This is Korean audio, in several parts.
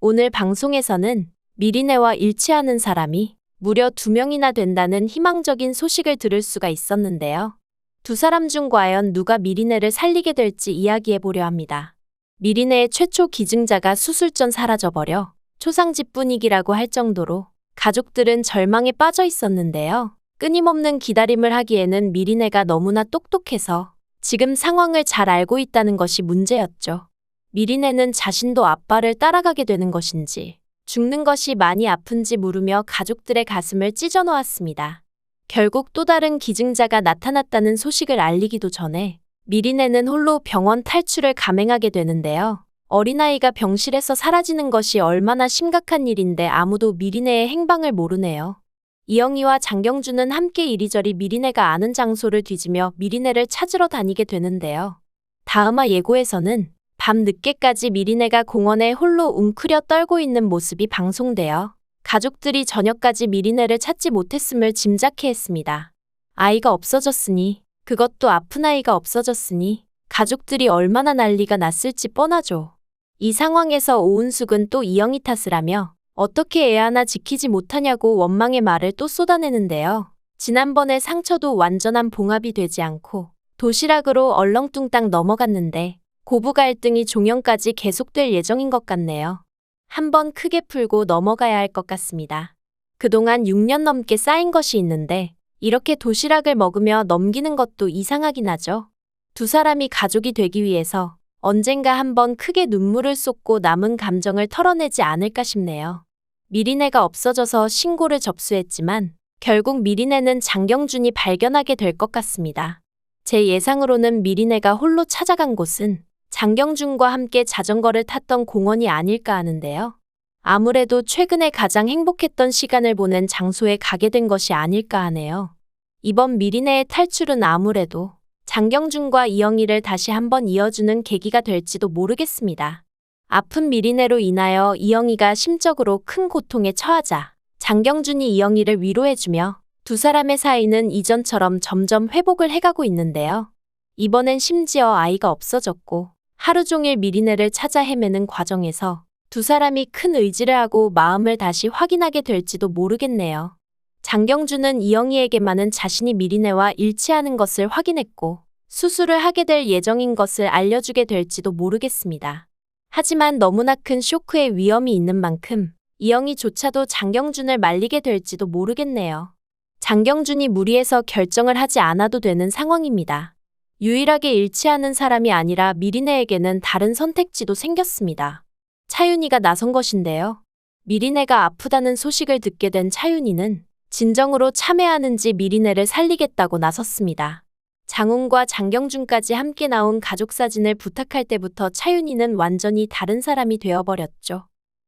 오늘 방송에서는 미리네와 일치하는 사람이 무려 2명이나 된다는 희망적인 소식을 들을 수가 있었는데요. 두 사람 중 과연 누가 미리네를 살리게 될지 이야기해보려 합니다. 미리네의 최초 기증자가 수술 전 사라져버려 초상집 분위기라고 할 정도로 가족들은 절망에 빠져 있었는데요. 끊임없는 기다림을 하기에는 미리네가 너무나 똑똑해서 지금 상황을 잘 알고 있다는 것이 문제였죠. 미리네는 자신도 아빠를 따라가게 되는 것인지 죽는 것이 많이 아픈지 물으며 가족들의 가슴을 찢어놓았습니다. 결국 또 다른 기증자가 나타났다는 소식을 알리기도 전에 미리네는 홀로 병원 탈출을 감행하게 되는데요. 어린아이가 병실에서 사라지는 것이 얼마나 심각한 일인데 아무도 미리네의 행방을 모르네요. 이영희와 장경준은 함께 이리저리 미리네가 아는 장소를 뒤지며 미리네를 찾으러 다니게 되는데요. 다음화 예고에서는 밤 늦게까지 미리네가 공원에 홀로 웅크려 떨고 있는 모습이 방송되어 가족들이 저녁까지 미리네를 찾지 못했음을 짐작해 했습니다. 아이가 없어졌으니, 그것도 아픈 아이가 없어졌으니 가족들이 얼마나 난리가 났을지 뻔하죠. 이 상황에서 오은숙은 또 이영희 탓을 하며 어떻게 애 하나 지키지 못하냐고 원망의 말을 또 쏟아내는데요. 지난번에 상처도 완전한 봉합이 되지 않고 도시락으로 얼렁뚱땅 넘어갔는데 고부 갈등이 종영까지 계속될 예정인 것 같네요. 한번 크게 풀고 넘어가야 할 것 같습니다. 그동안 6년 넘게 쌓인 것이 있는데 이렇게 도시락을 먹으며 넘기는 것도 이상하긴 하죠. 두 사람이 가족이 되기 위해서 언젠가 한번 크게 눈물을 쏟고 남은 감정을 털어내지 않을까 싶네요. 미리네가 없어져서 신고를 접수했지만 결국 미리네는 장경준이 발견하게 될 것 같습니다. 제 예상으로는 미리네가 홀로 찾아간 곳은 장경준과 함께 자전거를 탔던 공원이 아닐까 하는데요. 아무래도 최근에 가장 행복했던 시간을 보낸 장소에 가게 된 것이 아닐까 하네요. 이번 미리네의 탈출은 아무래도 장경준과 이영희를 다시 한번 이어주는 계기가 될지도 모르겠습니다. 아픈 미리네로 인하여 이영희가 심적으로 큰 고통에 처하자 장경준이 이영희를 위로해주며 두 사람의 사이는 이전처럼 점점 회복을 해가고 있는데요. 이번엔 심지어 아이가 없어졌고 하루 종일 미리네를 찾아 헤매는 과정에서 두 사람이 큰 의지를 하고 마음을 다시 확인하게 될지도 모르겠네요. 장경준은 이영희에게만은 자신이 미리네와 일치하는 것을 확인했고 수술을 하게 될 예정인 것을 알려주게 될지도 모르겠습니다. 하지만 너무나 큰 쇼크의 위험이 있는 만큼 이영희조차도 장경준을 말리게 될지도 모르겠네요. 장경준이 무리해서 결정을 하지 않아도 되는 상황입니다. 유일하게 일치하는 사람이 아니라 미리네에게는 다른 선택지도 생겼습니다. 차윤희가 나선 것인데요. 미리네가 아프다는 소식을 듣게 된 차윤희는 진정으로 참회하는지 미리네를 살리겠다고 나섰습니다. 장훈과 장경준까지 함께 나온 가족 사진을 부탁할 때부터 차윤희는 완전히 다른 사람이 되어버렸죠.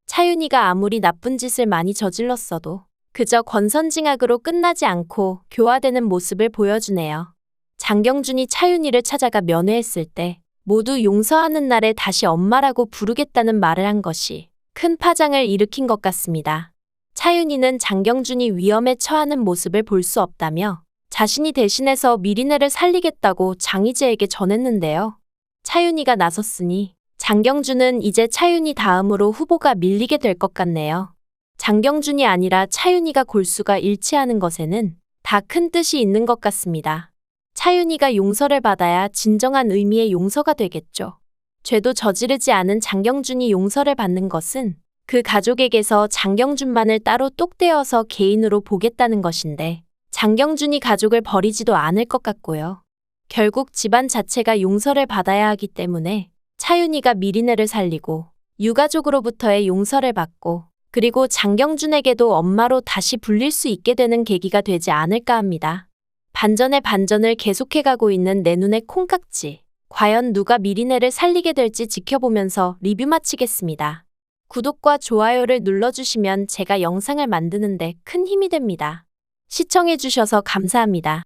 차윤희가 아무리 나쁜 짓을 많이 저질렀어도 그저 권선징악으로 끝나지 않고 교화되는 모습을 보여주네요. 장경준이 차윤희를 찾아가 면회했을 때 모두 용서하는 날에 다시 엄마라고 부르겠다는 말을 한 것이 큰 파장을 일으킨 것 같습니다. 차윤희는 장경준이 위험에 처하는 모습을 볼 수 없다며 자신이 대신해서 미리네를 살리겠다고 장희재에게 전했는데요. 차윤희가 나섰으니 장경준은 이제 차윤희 다음으로 후보가 밀리게 될 것 같네요. 장경준이 아니라 차윤희가 골수가 일치하는 것에는 다 큰 뜻이 있는 것 같습니다. 차윤희가 용서를 받아야 진정한 의미의 용서가 되겠죠. 죄도 저지르지 않은 장경준이 용서를 받는 것은 그 가족에게서 장경준만을 따로 똑 떼어서 개인으로 보겠다는 것인데 장경준이 가족을 버리지도 않을 것 같고요. 결국 집안 자체가 용서를 받아야 하기 때문에 차윤희가 미리네를 살리고 유가족으로부터의 용서를 받고 그리고 장경준에게도 엄마로 다시 불릴 수 있게 되는 계기가 되지 않을까 합니다. 반전의 반전을 계속해가고 있는 내 눈의 콩깍지. 과연 누가 미리네를 살리게 될지 지켜보면서 리뷰 마치겠습니다. 구독과 좋아요를 눌러주시면 제가 영상을 만드는데 큰 힘이 됩니다. 시청해주셔서 감사합니다.